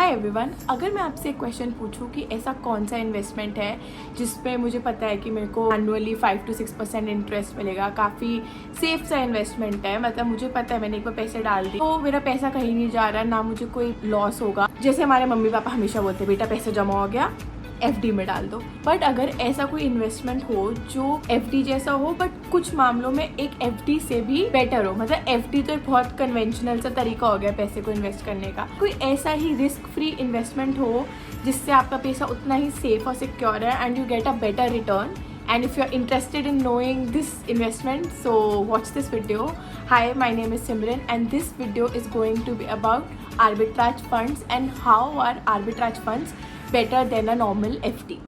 Hi everyone, अगर मैं आपसे एक क्वेश्चन पूछूं कि ऐसा कौन सा इन्वेस्टमेंट है जिस पे मुझे पता है कि मेरे को एनुअली 5 to 6% इंटरेस्ट मिलेगा, काफ़ी सेफ सा इन्वेस्टमेंट है, मतलब मुझे पता है मैंने एक बार पैसे डाल दिए तो मेरा पैसा कहीं नहीं जा रहा, ना मुझे कोई लॉस होगा। जैसे हमारे मम्मी पापा हमेशा बोलते हैं बेटा पैसा जमा हो गया FD में डाल दो। बट अगर ऐसा कोई इन्वेस्टमेंट हो जो FD जैसा हो बट कुछ मामलों में एक FD से भी बेटर हो, मतलब FD तो एक बहुत कन्वेंशनल सा तरीका हो गया पैसे को इन्वेस्ट करने का, कोई ऐसा ही रिस्क फ्री इन्वेस्टमेंट हो जिससे आपका पैसा उतना ही सेफ और सिक्योर है and you get a better return. And if you're interested in knowing this investment, so watch this video. Hi, my name is Simran and this video is going to be about arbitrage funds and how are arbitrage funds better than a normal FD.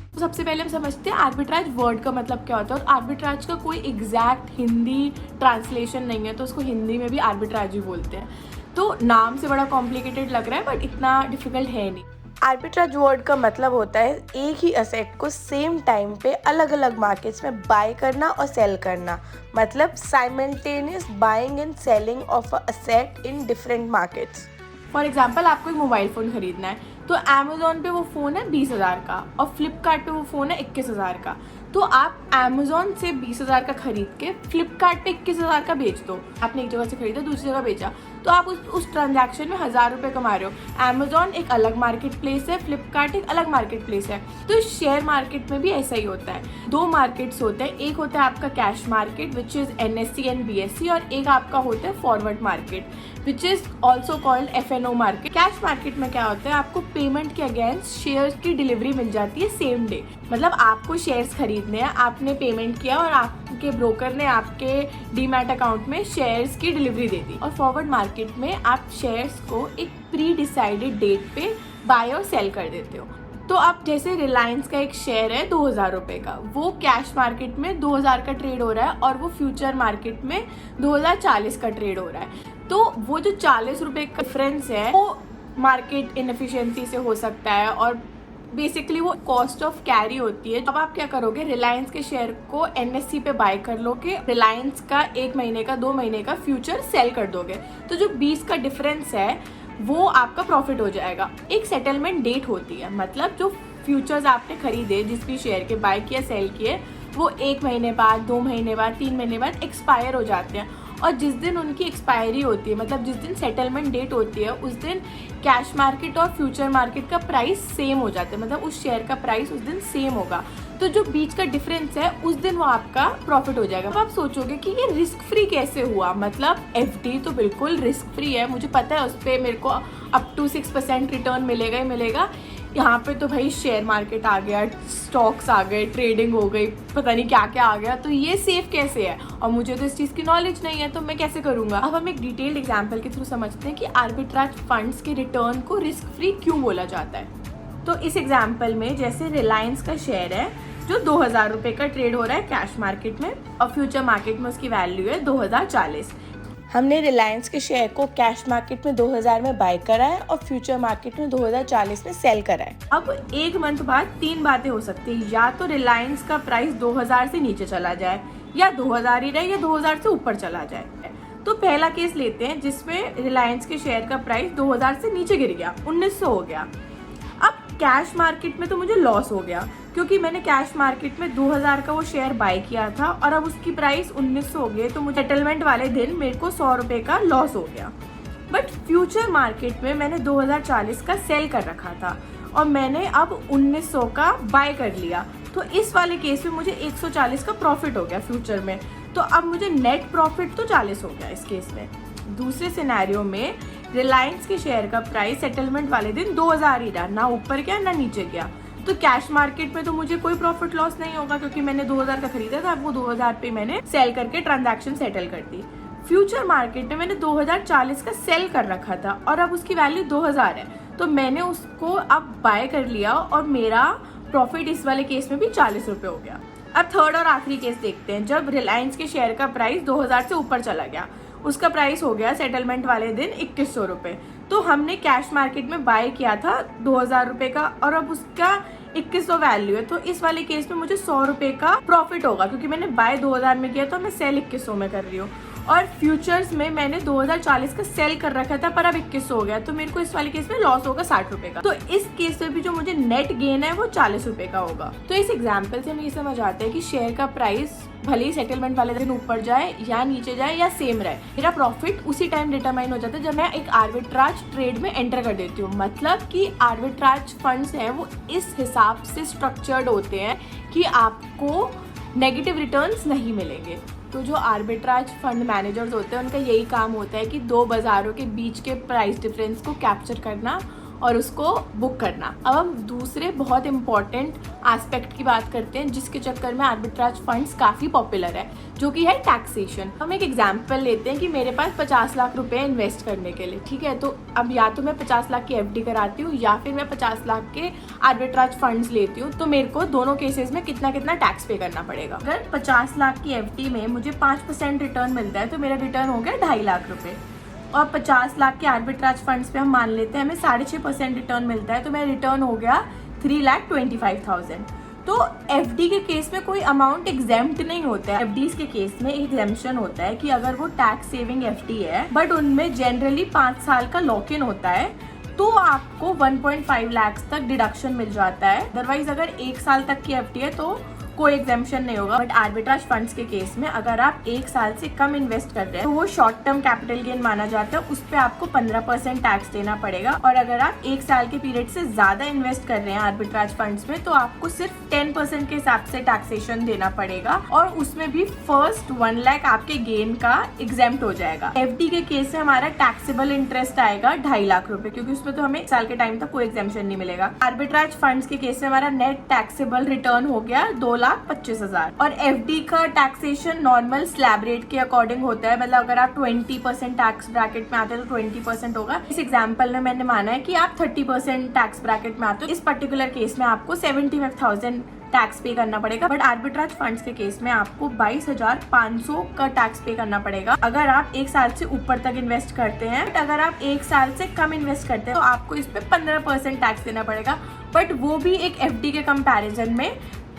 तो सबसे पहले हम समझते हैं arbitrage word का मतलब क्या होता है, और आर्बिट्राज का कोई एग्जैक्ट हिंदी ट्रांसलेशन नहीं है, तो उसको हिंदी में भी आर्बिट्राज ही बोलते हैं। तो नाम से बड़ा कॉम्प्लिकेटेड लग रहा है बट इतना डिफिकल्ट है नहीं। आर्बिट्राज वर्ड का मतलब होता है एक ही असेट को सेम टाइम पे अलग अलग मार्केट्स में बाय करना और सेल करना, मतलब simultaneous buying and selling of a asset in different markets. For example आपको एक मोबाइल फ़ोन खरीदना है तो अमेज़ॉन पे वो फ़ोन है 20,000 का और फ्लिपकार्ट पे वो फ़ोन है 21,000 का, तो आप अमेज़ॉन से 20,000 का खरीद के फ्लिपकार्ट पे 21,000 का बेच दो। आपने एक जगह से खरीदा दूसरी जगह बेचा तो आप उस ट्रांजैक्शन में 1,000 रुपये कमा रहे हो। अमेज़ॉन एक अलग मार्केट प्लेस है, फ्लिपकार्ट एक अलग मार्केट प्लेस है। तो शेयर मार्केट में भी ऐसा ही होता है। दो मार्केट्स होते हैं, एक होता है आपका cash market which is NSE and BSE और एक आपका होता है forward market which is also called FNO market. Cash market में क्या होता है, आपको पेमेंट के अगेंस्ट शेयर्स की डिलीवरी मिल जाती है सेम डे, मतलब आपको शेयर्स खरीदने हैं, आपने पेमेंट किया और आपके ब्रोकर ने आपके डीमैट अकाउंट में शेयर्स की डिलीवरी दे दी। और फॉरवर्ड मार्केट में आप शेयर्स को एक प्री डिसाइडेड डेट पे बाय और सेल कर देते हो। तो अब जैसे रिलायंस का एक शेयर है 2,000 रुपये का, वो कैश मार्केट में 2,000 का ट्रेड हो रहा है और वो फ्यूचर मार्केट में 2,040 का ट्रेड हो रहा है। तो वो जो 40 रुपये का डिफरेंस है वो मार्केट इनएफिशिएंसी से हो सकता है और बेसिकली वो कॉस्ट ऑफ कैरी होती है। अब आप क्या करोगे, रिलायंस के शेयर को NSE पे बाय कर लोगे, रिलायंस का 1 महीने का 2 महीने का फ्यूचर सेल कर दोगे, तो जो 20 का डिफरेंस है वो आपका प्रॉफिट हो जाएगा। एक सेटलमेंट डेट होती है, मतलब जो फ्यूचर्स आपने खरीदे जिस भी शेयर के बाय किया सेल किए वो 1 महीने बाद 2 महीने बाद 3 महीने बाद एक्सपायर हो जाते हैं, और जिस दिन उनकी एक्सपायरी होती है, मतलब जिस दिन सेटलमेंट डेट होती है उस दिन कैश मार्केट और फ्यूचर मार्केट का प्राइस सेम हो जाता है, मतलब उस शेयर का प्राइस उस दिन सेम होगा। तो जो बीच का डिफरेंस है उस दिन वो आपका प्रॉफिट हो जाएगा। अब आप सोचोगे कि ये रिस्क फ्री कैसे हुआ, मतलब FD तो बिल्कुल रिस्क फ्री है, मुझे पता है उस पर मेरे को अप टू 6% रिटर्न मिलेगा ही मिलेगा। यहाँ पे तो भाई शेयर मार्केट आ गया, स्टॉक्स आ गए, ट्रेडिंग हो गई, पता नहीं क्या क्या आ गया, तो ये सेफ कैसे है और मुझे तो इस चीज़ की नॉलेज नहीं है तो मैं कैसे करूँगा। अब हम एक डिटेल्ड एग्जांपल के थ्रू समझते हैं कि आर्बिट्राज फंड्स के रिटर्न को रिस्क फ्री क्यों बोला जाता है। तो इस एग्जाम्पल में जैसे रिलायंस का शेयर है जो 2,000 रुपये का ट्रेड हो रहा है कैश मार्केट में और फ्यूचर मार्केट में उसकी वैल्यू है 2,040। हमने रिलायंस के शेयर को कैश मार्केट में 2,000 में बाय करा है और फ्यूचर मार्केट में 2,040 में सेल करा है। अब एक मंथ बाद 3 बातें हो सकती है, या तो रिलायंस का प्राइस 2,000 से नीचे चला जाए, या 2,000 ही रहे, या 2,000 से ऊपर चला जाए। तो पहला केस लेते हैं जिसमें रिलायंस के शेयर का प्राइस 2,000 से नीचे गिर गया, 1,900 हो गया। अब कैश मार्केट में तो मुझे लॉस हो गया क्योंकि मैंने कैश मार्केट में 2,000 का वो शेयर बाय किया था और अब उसकी प्राइस 1,900 हो गई, तो मुझे सेटलमेंट वाले दिन मेरे को 100 रुपये का लॉस हो गया। बट फ्यूचर मार्केट में मैंने 2,040 का सेल कर रखा था और मैंने अब 1,900 का बाय कर लिया, तो इस वाले केस में मुझे 140 का प्रॉफिट हो गया फ्यूचर में। तो अब मुझे नेट प्रॉफिट तो 40 हो गया इस केस में। दूसरे सिनेरियो में रिलायंस के शेयर का प्राइस सेटलमेंट वाले दिन 2,000 ही रहा, ना ऊपर गया ना नीचे गया, तो कैश मार्केट में तो मुझे कोई प्रॉफिट लॉस नहीं होगा क्योंकि मैंने 2,000 का खरीदा था, अब वो 2,000 पे मैंने सेल करके ट्रांजैक्शन सेटल कर दी। फ्यूचर मार्केट में मैंने 2,040 का सेल कर रखा था और अब उसकी वैल्यू 2,000 है, तो मैंने उसको अब बाय कर लिया और मेरा प्रॉफिट इस वाले केस में भी 40 रुपये हो गया। अब थर्ड और आखिरी केस देखते हैं, जब रिलायंस के शेयर का प्राइस 2,000 से ऊपर चला गया, उसका प्राइस हो गया सेटलमेंट वाले दिन 2,100 रुपये, तो हमने कैश मार्केट में बाय किया था 2,000 रुपये का और अब उसका 2,100 वैल्यू है, तो इस वाले केस में मुझे 100 रुपये का प्रॉफिट होगा क्योंकि मैंने बाय 2,000 में किया तो मैं सेल 2,100 में कर रही हूँ। और फ्यूचर्स में मैंने 2040 का सेल कर रखा था पर अब 2100 हो गया, तो मेरे को इस वाले केस में लॉस होगा 60 रुपए का। तो इस केस में भी जो मुझे नेट गेन है वो 40 रुपए का होगा। तो इस एग्जाम्पल से हमें ये समझ आता है कि शेयर का प्राइस भले ही सेटलमेंट वाले दिन ऊपर जाए या नीचे जाए या सेम रहे, मेरा प्रॉफिट उसी टाइम डिटरमाइन हो जाता है जब मैं एक आर्बिट्राज ट्रेड में एंटर कर देती हूँ। मतलब कि आर्बिट्राज फंड्स हैं वो इस हिसाब से स्ट्रक्चर्ड होते हैं कि आपको नेगेटिव रिटर्न्स नहीं मिलेंगे। तो जो आर्बिट्राज फंड मैनेजर्स होते हैं उनका यही काम होता है कि दो बाज़ारों के बीच के प्राइस डिफरेंस को कैप्चर करना और उसको बुक करना। अब हम दूसरे बहुत इंपॉर्टेंट एस्पेक्ट की बात करते हैं जिसके चक्कर में आर्बिट्राज फंड्स काफ़ी पॉपुलर है, जो कि है टैक्सेशन। हम एक एग्जांपल लेते हैं कि मेरे पास 50 लाख रुपए इन्वेस्ट करने के लिए, ठीक है। तो अब या तो मैं 50 लाख की एफडी कराती हूँ या फिर मैं 50 लाख के आर्बिट्राज फंड्स लेती हूँ। तो मेरे को दोनों केसेस में कितना कितना टैक्स पे करना पड़ेगा। अगर 50 लाख की एफडी में मुझे 5% रिटर्न मिलता है तो मेरा रिटर्न हो गया 2.5 लाख रुपये। और 50 लाख के आर्बिट्राज फंड्स पे हम मान लेते हैं हमें 6.5% रिटर्न मिलता है, तो मेरा रिटर्न हो गया 3,25,000। तो एफडी के केस में कोई अमाउंट एग्जेम्प्ट नहीं होता है। एफडीज के केस में एग्जेम्पशन होता है कि अगर वो टैक्स सेविंग एफडी है बट उनमें जनरली 5 साल का लॉक इन होता है तो आपको 1.5 लाख तक डिडक्शन मिल जाता है। अदरवाइज अगर 1 साल तक की एफडी है तो कोई एग्जेम्पशन नहीं होगा। बट आर्बिट्राज फंड्स के केस में अगर आप 1 साल से कम इन्वेस्ट कर रहे हैं तो वो शॉर्ट टर्म कैपिटल गेन माना जाता है, उस पर आपको 15% टैक्स देना पड़ेगा। और अगर आप 1 साल के पीरियड से ज्यादा इन्वेस्ट कर रहे हैं आर्बिट्राज फंड्स में तो आपको सिर्फ 10% के हिसाब से टैक्सेशन देना पड़ेगा और उसमें भी फर्स्ट 1 लाख आपके गेन का एग्जेम्प्ट हो जाएगा। एफडी के केस में हमारा टैक्सेबल इंटरेस्ट आएगा 2.5 लाख रुपए, क्योंकि उसमें तो हमें 1 साल के टाइम तक कोई एग्जेम्पशन नहीं मिलेगा। आर्बिट्राज फंड्स के केस में हमारा नेट टैक्सेबल रिटर्न हो गया 2,25,000। और एफडी का टैक्सेशन नॉर्मल स्लैब रेट के अकॉर्डिंग होता है। मतलब अगर आप 20% टैक्स ब्रैकेट में आते हैं तो 20% होगा। इस एग्जांपल में मैंने माना है कि आप 30% टैक्स ब्रैकेट में आते हो, इस पर्टिकुलर केस में आपको 75,000 टैक्स पे करना पड़ेगा। बट आर्बिट्राज फंड्स के केस में आपको 22,500 का टैक्स पे करना पड़ेगा अगर आप 1 साल से ऊपर तक इन्वेस्ट करते हैं। बट अगर आप 1 साल से कम इन्वेस्ट करते हैं तो आपको इस पे 15% टैक्स देना पड़ेगा, बट वो भी एक एफडी के कंपैरिजन में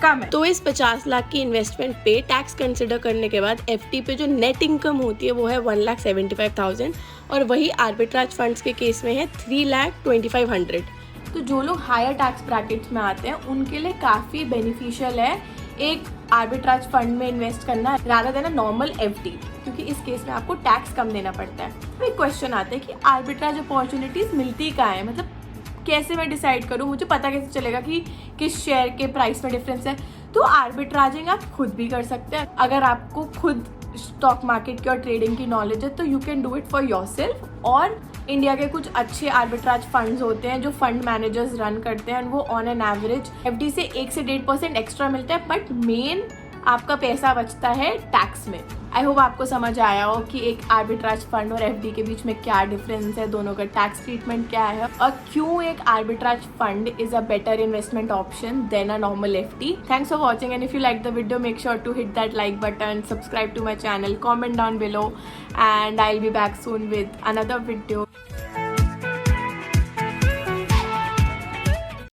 कम है। तो इस 50 लाख की इन्वेस्टमेंट पे टैक्स कंसिडर करने के बाद एफडी पे जो नेट इनकम होती है वो है 1,75,000 और वही आर्बिट्राज फंड्स के केस में है 3,25,000। तो जो लोग हायर टैक्स ब्रैकेट्स में आते हैं उनके लिए काफ़ी बेनिफिशियल है एक आर्बिट्राज फंड में इन्वेस्ट करना rather than a normal FD, क्योंकि इस केस में आपको टैक्स कम देना पड़ता है। अब एक क्वेश्चन आता है कि आर्बिट्राज अपॉर्चुनिटीज मिलती कहाँ है, मतलब कैसे मैं डिसाइड करूँ, मुझे पता कैसे चलेगा कि किस शेयर के प्राइस में डिफरेंस है। तो आर्बिट्राजिंग आप खुद भी कर सकते हैं। अगर आपको खुद स्टॉक मार्केट की और ट्रेडिंग की नॉलेज है तो you can do it for yourself. और इंडिया के कुछ अच्छे आर्बिट्राज फंड्स होते हैं जो फंड मैनेजर्स रन करते हैं, वो ऑन एन एवरेज एफडी से 1 से 1.5% एक्स्ट्रा मिलता है, बट मेन आपका पैसा बचता है टैक्स में। आई होप आपको समझ आया हो कि एक आर्बिट्राज फंड और एफडी के बीच में क्या डिफरेंस है, दोनों का टैक्स ट्रीटमेंट क्या है और क्यों एक arbitrage fund is a better investment option than a normal FD. Thanks for watching and if you like the video make sure to hit that like button, subscribe to my channel, comment down below and I'll be back soon with another video.